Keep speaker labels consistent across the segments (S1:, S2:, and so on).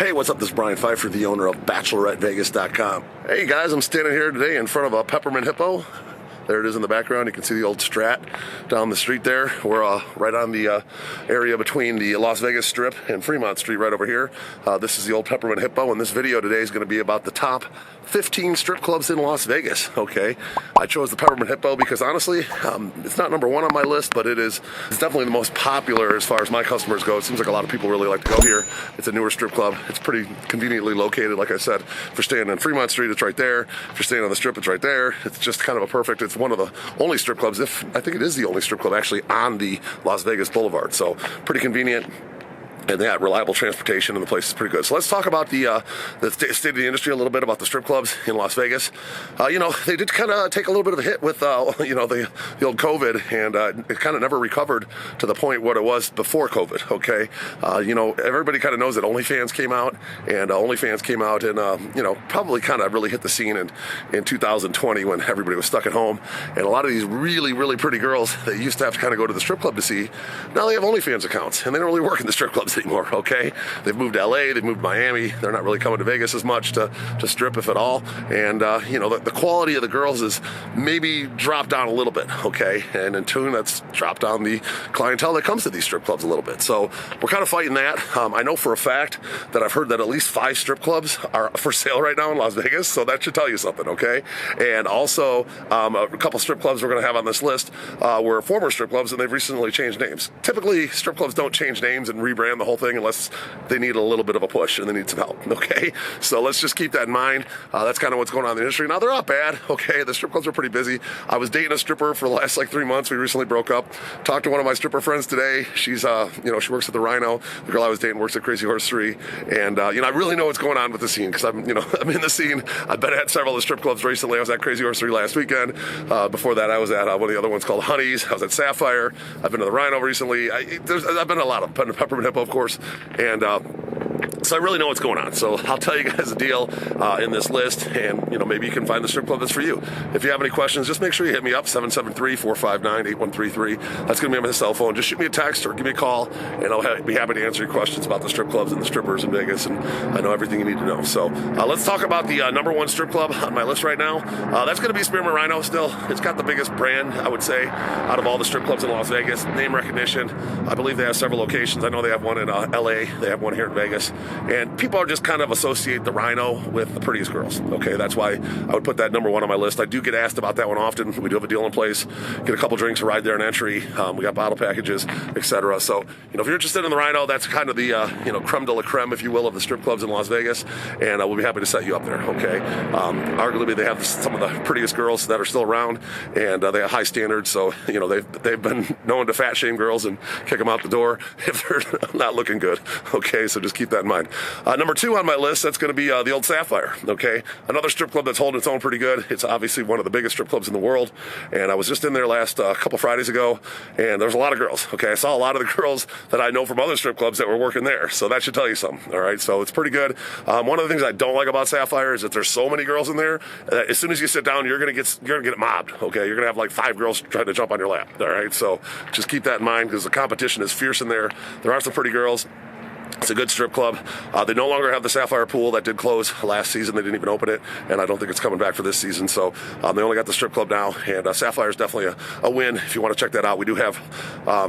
S1: Hey, what's up? This is Brian Pfeiffer, the owner of BacheloretteVegas.com. Hey guys, I'm standing here today in front of a Peppermint Hippo. There it is in the background. You can see the old Strat down the street there. We're right on the area between the Las Vegas Strip and Fremont Street right over here. This is the old Peppermint Hippo, and this video today is going to be about the top 15 strip clubs in Las Vegas, okay? I chose the Peppermint Hippo because honestly, it's not number one on my list, but it's definitely the most popular as far as my customers go. It seems like a lot of people really like to go here. It's a newer strip club. It's pretty conveniently located, like I said. If you're staying on Fremont Street, it's right there. If you're staying on the Strip, it's right there. It's just kind of a perfect, it's one of the only strip clubs, I think it is the only strip club actually on the Las Vegas Boulevard. So pretty convenient. And they got reliable transportation, and the place is pretty good. So let's talk about the state of the industry a little bit, about the strip clubs in Las Vegas. They did kind of take a little bit of a hit with, the old COVID, and it kind of never recovered to the point what it was before COVID, okay? Everybody kind of knows that OnlyFans came out, and OnlyFans came out and, probably kind of really hit the scene in 2020 when everybody was stuck at home. And a lot of these really, really pretty girls that used to have to kind of go to the strip club to see, now they have OnlyFans accounts, and they don't really work in the strip clubs anymore, okay? They've moved to LA, they've moved to Miami. They're not really coming to Vegas as much to strip, if at all. And, the quality of the girls is maybe dropped down a little bit, okay? And in tune, that's dropped down the clientele that comes to these strip clubs a little bit. So we're kind of fighting that. I know for a fact that I've heard that at least 5 strip clubs are for sale right now in Las Vegas, so that should tell you something, okay? And also, a couple strip clubs we're going to have on this list were former strip clubs, and they've recently changed names. Typically, strip clubs don't change names and rebrand the whole thing unless they need a little bit of a push and they need some help, okay? So let's just keep that in mind. That's kind of what's going on in the industry. Now, they're not bad, okay? The strip clubs are pretty busy. I was dating a stripper for the last 3 months. We recently broke up. Talked to one of my stripper friends today. She's, she works at the Rhino. The girl I was dating works at Crazy Horse 3. And, I really know what's going on with the scene because I'm in the scene. I've been at several of the strip clubs recently. I was at Crazy Horse 3 last weekend. Before that, I was at one of the other ones called Honey's. I was at Sapphire. I've been to the Rhino recently. I've been to a lot of them. Peppermint Hippo, of course. And so I really know what's going on. So I'll tell you guys a deal in this list, and maybe you can find the strip club that's for you. If you have any questions, just make sure you hit me up, 773-459-8133. That's going to be on my cell phone. Just shoot me a text or give me a call, and I'll be happy to answer your questions about the strip clubs and the strippers in Vegas, and I know everything you need to know. So let's talk about the number one strip club on my list right now. That's going to be Spearmint Rhino still. It's got the biggest brand, I would say, out of all the strip clubs in Las Vegas. Name recognition. I believe they have several locations. I know they have one in LA. They have one here in Vegas. And people are just kind of associate the Rhino with the prettiest girls. Okay, that's why I would put that number one on my list. I do get asked about that one often. We do have a deal in place. Get a couple drinks, a ride there, an entry. We got bottle packages, etc. So, if you're interested in the Rhino, that's kind of the, creme de la creme, if you will, of the strip clubs in Las Vegas. And we'll be happy to set you up there, okay? Arguably, they have some of the prettiest girls that are still around, and they have high standards. So, they've been known to fat shame girls and kick them out the door if they're not looking good, okay? So just keep that in mind. Number 2 on my list, that's going to be the old Sapphire, okay? Another strip club that's holding its own pretty good. It's obviously one of the biggest strip clubs in the world, and I was just in there last couple Fridays ago, and there was a lot of girls, okay? I saw a lot of the girls that I know from other strip clubs that were working there, so that should tell you something, all right? So it's pretty good. One of the things I don't like about Sapphire is that there's so many girls in there that as soon as you sit down, you're gonna get mobbed, okay? You're gonna have 5 girls trying to jump on your lap, all right? So just keep that in mind because the competition is fierce in there. There are some pretty girls. It's a good strip club. They no longer have the Sapphire pool. That did close last season. They didn't even open it, and I don't think it's coming back for this season. So they only got the strip club now, and Sapphire is definitely a win if you want to check that out. We do have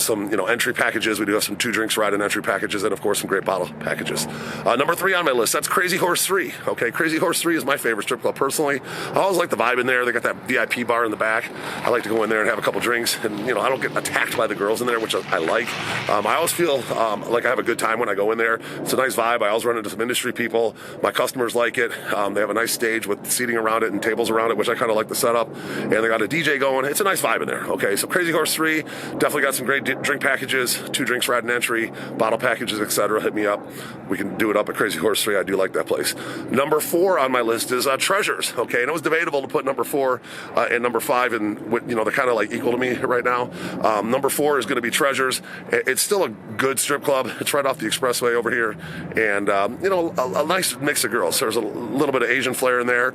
S1: some entry packages. We do have some 2 drinks ride and entry packages, and of course some great bottle packages. Number 3 on my list, that's Crazy Horse 3. Okay, Crazy Horse 3 is my favorite strip club personally. I always like the vibe in there. They got that VIP bar in the back. I like to go in there and have a couple drinks, and I don't get attacked by the girls in there, which I like. I always feel like I have a good time when I go in there. It's a nice vibe. I always run into some industry people. My customers like it. They have a nice stage with seating around it and tables around it, which I kind of like the setup. And they got a DJ going. It's a nice vibe in there. Okay, so Crazy Horse 3, definitely got some great drink packages, 2 drinks, ride and entry, bottle packages, etc. Hit me up. We can do it up at Crazy Horse 3. I do like that place. Number 4 on my list is Treasures. Okay, and it was debatable to put number 4 and number 5, and they're kind of equal to me right now. Number 4 is going to be Treasures. It's still a good strip club. It's right off the expressway over here, and a nice mix of girls. There's a little bit of Asian flair in there,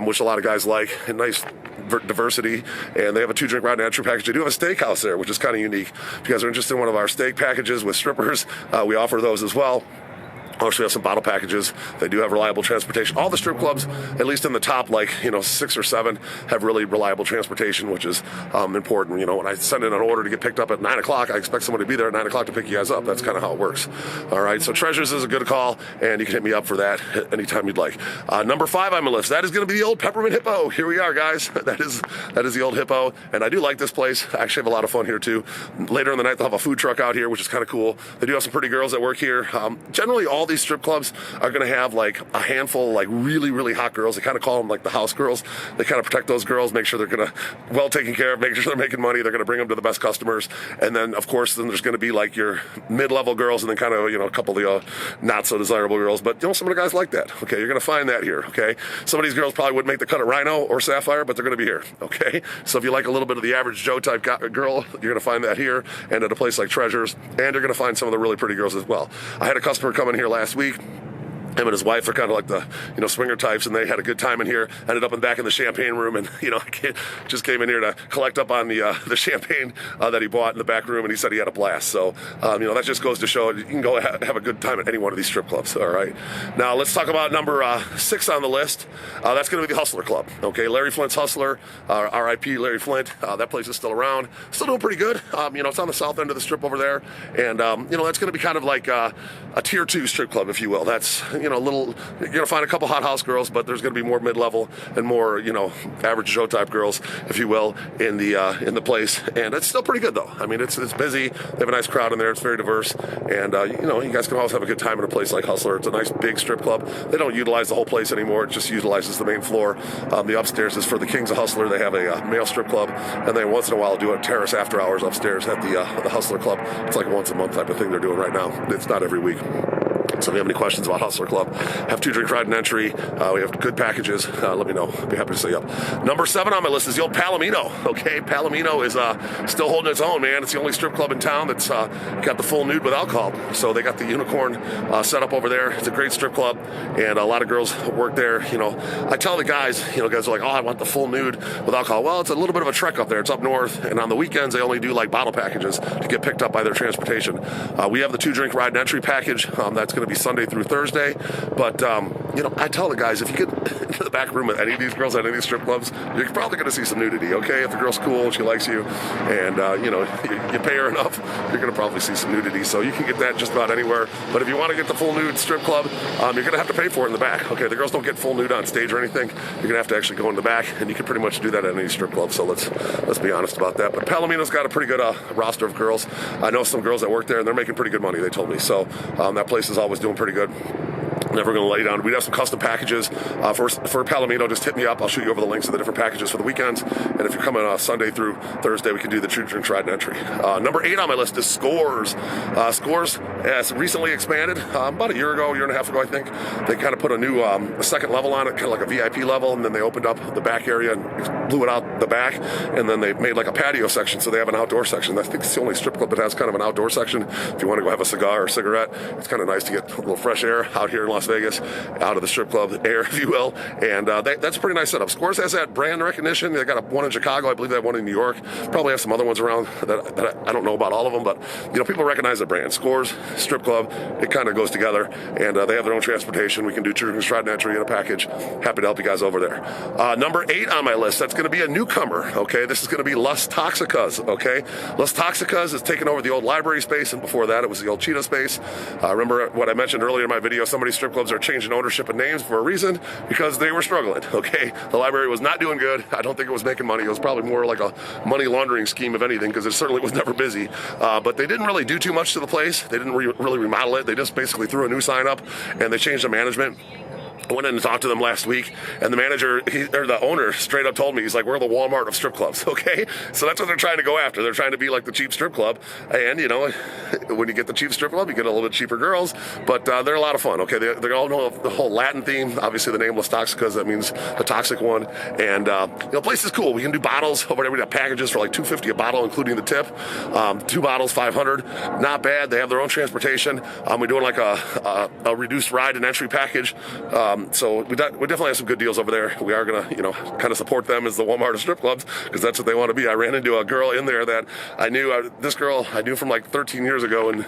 S1: which a lot of guys like, and nice diversity. And they have a 2-drink ride and entry package. They do have a steakhouse there, which is kind of unique. If you guys are interested in one of our steak packages with strippers, we offer those as well. Also, we have some bottle packages. They do have reliable transportation. All the strip clubs, at least in the top, 6 or 7, have really reliable transportation, which is important. When I send in an order to get picked up at 9 o'clock, I expect somebody to be there at 9 o'clock to pick you guys up. That's kind of how it works. All right, so Treasures is a good call, and you can hit me up for that anytime you'd like. Number 5 on my list, that is going to be the old Peppermint Hippo. Here we are, guys. That is the old Hippo, and I do like this place. I actually have a lot of fun here, too. Later in the night, they'll have a food truck out here, which is kind of cool. They do have some pretty girls that work here. Generally, all these strip clubs are going to have a handful really, really hot girls. They kind of call them the house girls. They kind of protect those girls, make sure they're going to well taken care of, make sure they're making money. They're going to bring them to the best customers. And then, of course, there's going to be your mid-level girls and then kind of, a couple of the not so desirable girls. But, some of the guys like that. Okay, you're going to find that here. Okay, some of these girls probably wouldn't make the cut at Rhino or Sapphire, but they're going to be here. Okay, so if you like a little bit of the average Joe type girl, you're going to find that here and at a place like Treasures. And you're going to find some of the really pretty girls as well. I had a customer come in here last week. Him and his wife are kind of like the swinger types, and they had a good time in here. Ended up back in the champagne room, and I just came in here to collect up on the champagne that he bought in the back room, and he said he had a blast. So that just goes to show you can go have a good time at any one of these strip clubs. All right, now let's talk about number 6 on the list. That's going to be the Hustler Club. Okay, Larry Flint's Hustler, R.I.P. Larry Flint. That place is still around, still doing pretty good. It's on the south end of the strip over there, and that's going to be kind of like a tier 2 strip club, if you will. That's you're going to find a couple hot house girls, but there's going to be more mid-level and more, average Joe type girls, if you will, in the place. And it's still pretty good, though. I mean, it's busy. They have a nice crowd in there. It's very diverse. And, you guys can always have a good time in a place like Hustler. It's a nice big strip club. They don't utilize the whole place anymore. It just utilizes the main floor. The upstairs is for the Kings of Hustler. They have a male strip club, and they once in a while do a terrace after hours upstairs at the Hustler Club. It's like a once a month type of thing they're doing right now. It's not every week. So if you have any questions about Hustler Club, have 2-drink ride and entry. We have good packages. Let me know. I'd be happy to set you up. Number 7 on my list is the old Palomino. Okay, Palomino is still holding its own, man. It's the only strip club in town that's got the full nude with alcohol. So they got the unicorn set up over there. It's a great strip club, and a lot of girls work there. I tell the guys, guys are like, oh, I want the full nude with alcohol. Well, it's a little bit of a trek up there. It's up north, and on the weekends they only do bottle packages to get picked up by their transportation. We have the 2-drink ride and entry package. That's going to be Sunday through Thursday. But, I tell the guys, if you get into the back room with any of these girls at any of these strip clubs, you're probably going to see some nudity, okay? If the girl's cool and she likes you and, you pay her enough, you're going to probably see some nudity. So you can get that just about anywhere. But if you want to get the full nude strip club, you're going to have to pay for it in the back, okay? The girls don't get full nude on stage or anything. You're going to have to actually go in the back, and you can pretty much do that at any strip club. So let's be honest about that. But Palomino's got a pretty good roster of girls. I know some girls that work there, and they're making pretty good money, they told me. So that place is always doing pretty good. Never going to let you down. We have some custom packages for Palomino. Just hit me up. I'll shoot you over the links of the different packages for the weekends. And if you're coming Sunday through Thursday, we can do the 2-drink ride and entry. Number 8 on my list is Scores. Scores has recently expanded about a year and a half ago, I think. They kind of put a second level on it, kind of like a VIP level, and then they opened up the back area and blew it out the back, and then they made a patio section, so they have an outdoor section. I think it's the only strip club that has kind of an outdoor section. If you want to go have a cigar or cigarette, it's kind of nice to get a little fresh air out here in Las Vegas, out of the strip club air, if you will. And that's a pretty nice setup. Scores has that brand recognition. They got one in Chicago. I believe they have one in New York. Probably have some other ones around that I don't know about all of them, but people recognize the brand. Scores, strip club, it kind of goes together. And they have their own transportation. We can do 2-drink ride and entry in a package. Happy to help you guys over there. Number 8 on my list, that's going to be a newcomer. Okay, this is going to be Las Toxicas. Okay, Las Toxicas is taking over the old library space, and before that it was the old Cheetah space. Remember what I mentioned earlier in my video, some of these strip clubs are changing ownership and names for a reason, because they were struggling. Okay, the library was not doing good. I don't think it was making money. It was probably more like a money laundering scheme of anything, because it certainly was never busy. But they didn't really do too much to the place. They didn't really remodel it. They just basically threw a new sign up, and they changed the management. I went in and talked to them last week, and the manager, or the owner, straight up told me, he's like, we're the Walmart of strip clubs, okay? So that's what they're trying to go after. They're trying to be like the cheap strip club, and, when you get the cheap strip club, you get a little bit cheaper girls, but they're a lot of fun, okay? They all know the whole Latin theme, obviously the name Las Toxicas, that means the toxic one, and, the place is cool. We can do bottles over there. We got packages for like $250 a bottle, including the tip. 2 bottles, $500, not bad. They have their own transportation. We're doing like a reduced ride and entry package, So we definitely have some good deals over there. We are going to, kind of support them as the Walmart of strip clubs, because that's what they want to be. I ran into a girl in there that I knew, this girl I knew from like 13 years ago, and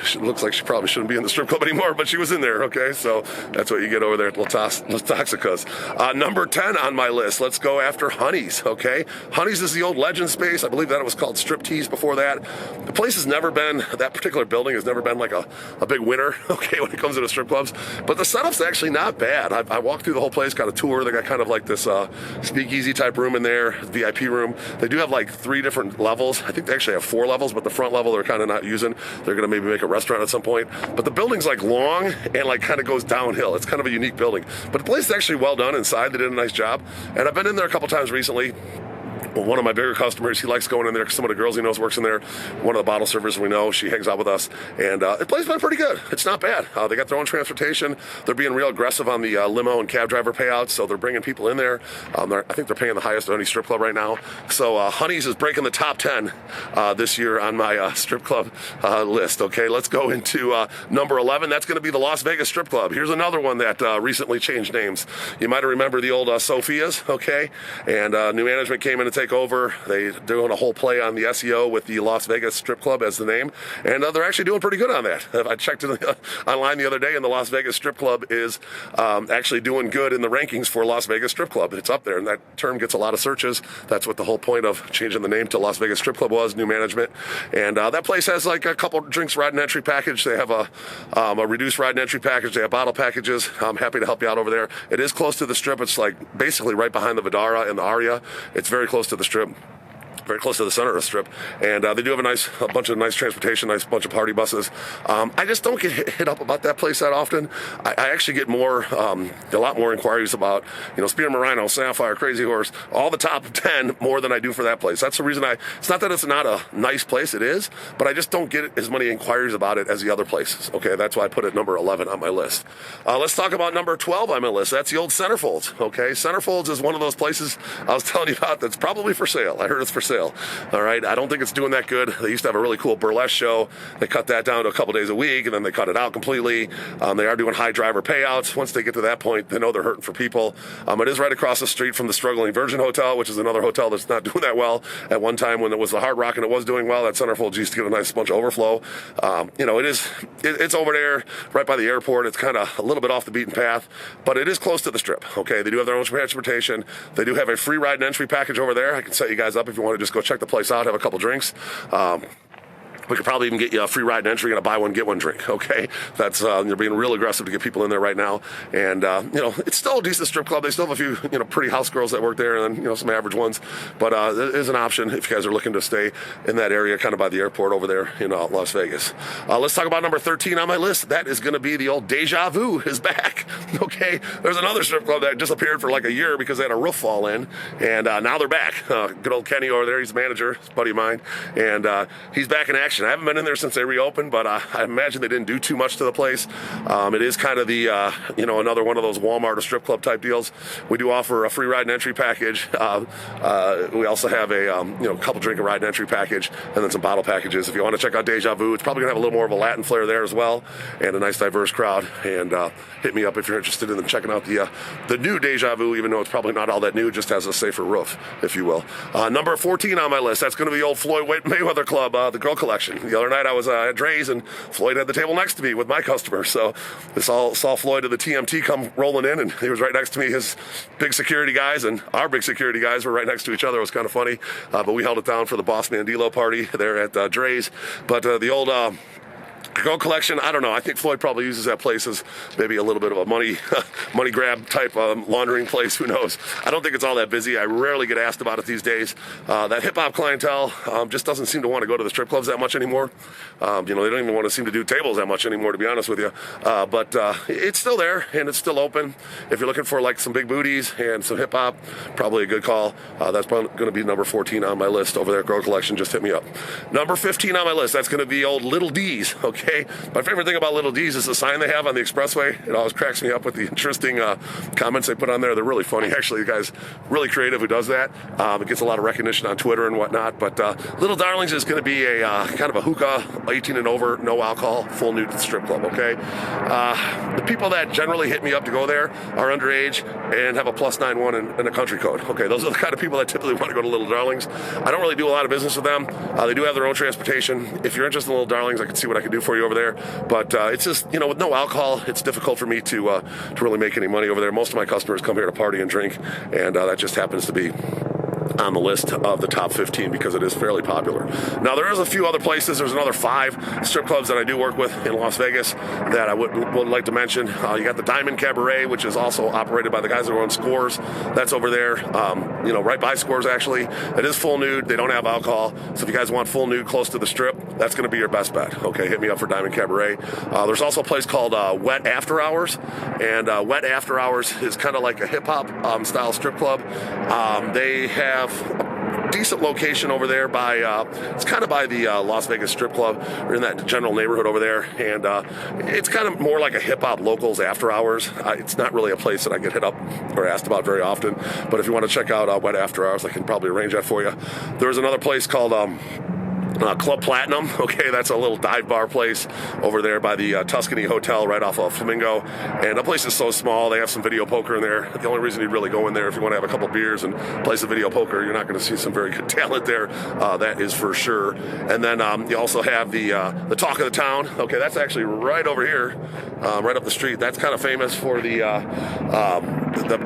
S1: she looks like she probably shouldn't be in the strip club anymore, but she was in there, okay? So that's what you get over there at Las Toxicas. Number 10 on my list, let's go after Honey's, okay? Honey's is the old Legend space. I believe that it was called Strip Tease before that. The place has never been, that particular building has never been like a big winner, okay, when it comes to the strip clubs. But the setup's actually not bad. I walked through the whole place, got a tour. They got kind of like this speakeasy type room in there, VIP room. They do have like 3 different levels. I think they actually have 4 levels, but the front level they're kind of not using. They're going to maybe make a restaurant at some point. But the building's like long and like kind of goes downhill. It's kind of a unique building. But the place is actually well done inside. They did a nice job. And I've been in there a couple times recently. Well, one of my bigger customers, he likes going in there because some of the girls he knows works in there. One of the bottle servers we know, she hangs out with us. And the place has been pretty good. It's not bad. They got their own transportation. They're being real aggressive on the limo and cab driver payouts, so they're bringing people in there. I think they're paying the highest of any strip club right now. So Honey's is breaking the top 10 this year on my strip club list. Okay, let's go into number 11. That's going to be the Las Vegas Strip Club. Here's another one that recently changed names. You might remember the old Sophia's, okay? And new management came in to take over. They're doing a whole play on the SEO with the Las Vegas Strip Club as the name, and they're actually doing pretty good on that. I checked it online the other day, and the Las Vegas Strip Club is actually doing good in the rankings for Las Vegas Strip Club. It's up there, and that term gets a lot of searches. That's what the whole point of changing the name to Las Vegas Strip Club was, new management. And that place has like a couple drinks ride and entry package. They have a reduced ride and entry package. They have bottle packages. I'm happy to help you out over there. It is close to the Strip. It's like basically right behind the Vidara and the Aria. It's very close to the Strip, very close to the center of the Strip, and they do have a bunch of nice transportation, nice bunch of party buses. I just don't get hit up about that place that often. I actually get a lot more inquiries about, Spearmint Rhino, Sapphire, Crazy Horse, all the top 10 more than I do for that place. That's the reason it's not that it's not a nice place, it is, but I just don't get as many inquiries about it as the other places. Okay, that's why I put it number 11 on my list. Let's talk about number 12 on my list. That's the old Centerfolds. Okay, Centerfolds is one of those places I was telling you about that's probably for sale. I heard it's for sale. All right, I don't think it's doing that good. They used to have a really cool burlesque show. They cut that down to a couple days a week, and then they cut it out completely. They are doing high driver payouts. Once they get to that point, they know they're hurting for people. It is right across the street from the struggling Virgin Hotel, which is another hotel that's not doing that well. At one time when it was the Hard Rock and it was doing well, that Centerfolds used to get a nice bunch of overflow. It's over there right by the airport. It's kind of a little bit off the beaten path, but it is close to the Strip. Okay, they do have their own transportation. They do have a free ride and entry package over there. I can set you guys up if you want to just go check the place out, have a couple drinks. We could probably even get you a free ride and entry and a buy one, get one drink, okay? That's, they're being real aggressive to get people in there right now. And, it's still a decent strip club. They still have a few, pretty house girls that work there and then, some average ones. But it is an option if you guys are looking to stay in that area, kind of by the airport over there in Las Vegas. Let's talk about number 13 on my list. That is going to be the old Deja Vu is back, okay? There's another strip club that disappeared for like a year because they had a roof fall in. And now they're back. Good old Kenny over there. He's the manager, he's a buddy of mine. And he's back in action. I haven't been in there since they reopened, but I imagine they didn't do too much to the place. It is kind of the, another one of those Walmart or strip club type deals. We do offer a free ride and entry package. We also have a, couple drink and ride and entry package, and then some bottle packages. If you want to check out Deja Vu, it's probably going to have a little more of a Latin flair there as well, and a nice diverse crowd. And hit me up if you're interested in checking out the new Deja Vu, even though it's probably not all that new, just has a safer roof, if you will. Number 14 on my list, that's going to be old Floyd Mayweather Club, the Girl Collection. The other night I was at Dre's, and Floyd had the table next to me with my customer. So I saw Floyd of the TMT come rolling in, and he was right next to me. His big security guys and our big security guys were right next to each other. It was kind of funny, but we held it down for the Boss Mandilo party there at Dre's. But the old Girl Collection, I don't know. I think Floyd probably uses that place as maybe a little bit of a money grab type laundering place. Who knows? I don't think it's all that busy. I rarely get asked about it these days. That hip hop clientele just doesn't seem to want to go to the strip clubs that much anymore. They don't even want to seem to do tables that much anymore, to be honest with you. But it's still there and it's still open. If you're looking for like some big booties and some hip hop, probably a good call. That's probably going to be number 14 on my list over there. Girl Collection, just hit me up. Number 15 on my list. That's going to be old Little D's. Okay. okay? My favorite thing about Little D's is the sign they have on the expressway. It always cracks me up with the interesting comments they put on there. They're really funny. Actually, the guy's really creative who does that. It gets a lot of recognition on Twitter and whatnot. But Little Darlings is going to be a kind of a hookah, 18 and over, no alcohol, full nude strip club, okay? The people that generally hit me up to go there are underage and have a +91 and a country code. Okay, those are the kind of people that typically want to go to Little Darlings. I don't really do a lot of business with them. They do have their own transportation. If you're interested in Little Darlings, I can see what I can do for you over there. But it's just, with no alcohol, it's difficult for me to really make any money over there. Most of my customers come here to party and drink, and that just happens to be on the list of the top 15 because it is fairly popular. Now, there is a few other places. There's another 5 strip clubs that I do work with in Las Vegas that I would like to mention. You got the Diamond Cabaret, which is also operated by the guys that run Scores. That's over there, right by Scores, actually. It is full nude. They don't have alcohol. So if you guys want full nude close to the strip, that's going to be your best bet. Okay, hit me up for Diamond Cabaret. There's also a place called Wet After Hours, and Wet After Hours is kind of like a hip-hop style strip club. They have a decent location over there by it's kind of by the Las Vegas Strip Club. We're in that general neighborhood over there, and it's kind of more like a hip-hop locals after hours. It's not really a place that I get hit up or asked about very often, but if you want to check out Wet After Hours, I can probably arrange that for you. There's another place called Club Platinum. Okay, that's a little dive bar place over there by the Tuscany Hotel right off of Flamingo. And the place is so small, they have some video poker in there. The only reason you'd really go in there if you want to have a couple beers and play some video poker, you're not going to see some very good talent there. That is for sure. And then you also have the Talk of the Town. Okay, that's actually right over here, right up the street. That's kind of famous for the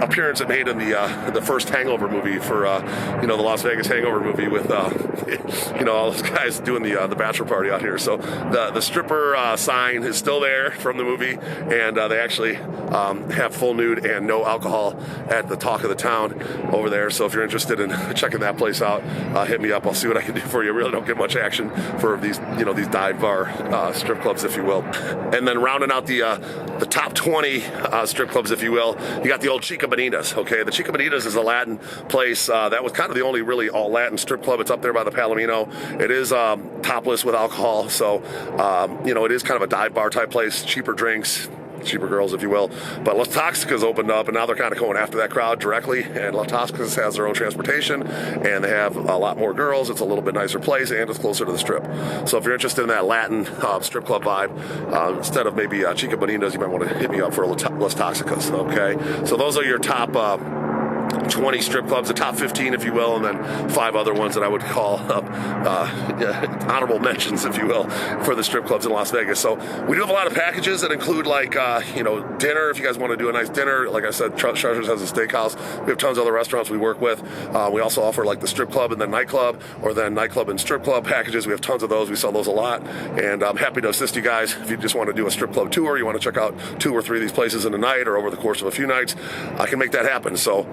S1: appearance it made in the first Hangover movie for the Las Vegas Hangover movie with all those guys doing the bachelor party out here. So the stripper sign is still there from the movie, and they actually have full nude and no alcohol at the Talk of the Town over there. So if you're interested in checking that place out, hit me up. I'll see what I can do for you. I really don't get much action for these these dive bar strip clubs, if you will. And then rounding out the top 20 strip clubs, if you will, you got the old Chica Bonitas. Okay, the Chica Bonitas is a Latin place that was kind of the only really all Latin strip club. It's up there by the Palomino. It is topless with alcohol, so it is kind of a dive bar type place, cheaper drinks, cheaper girls, if you will. But Las Toxicas opened up, and now they're kind of going after that crowd directly, and Las Toxicas has their own transportation, and they have a lot more girls. It's a little bit nicer place, and it's closer to the strip. So if you're interested in that Latin strip club vibe, instead of maybe Chica Bonitas, you might want to hit me up for Las Toxicas, okay? So those are your top 20 strip clubs, the top 15, if you will, and then 5 other ones that I would call honorable mentions, if you will, for the strip clubs in Las Vegas. So we do have a lot of packages that include dinner. If you guys want to do a nice dinner, like I said, Treasures has a steakhouse. We have tons of other restaurants we work with. We also offer like the strip club and then nightclub, or then nightclub and strip club packages. We have tons of those. We sell those a lot, and I'm happy to assist you guys if you just want to do a strip club tour. You want to check out 2 or 3 of these places in a night or over the course of a few nights. I can make that happen. So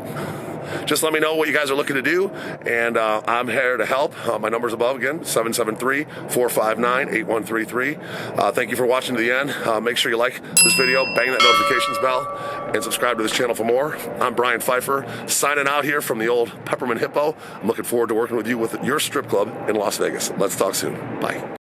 S1: just let me know what you guys are looking to do, and I'm here to help. My number's above again, 773-459-8133. Thank you for watching to the end. Make sure you like this video, bang that notifications bell, and subscribe to this channel for more. I'm Brian Pfeiffer, signing out here from the old Peppermint Hippo. I'm looking forward to working with you with your strip club in Las Vegas. Let's talk soon. Bye.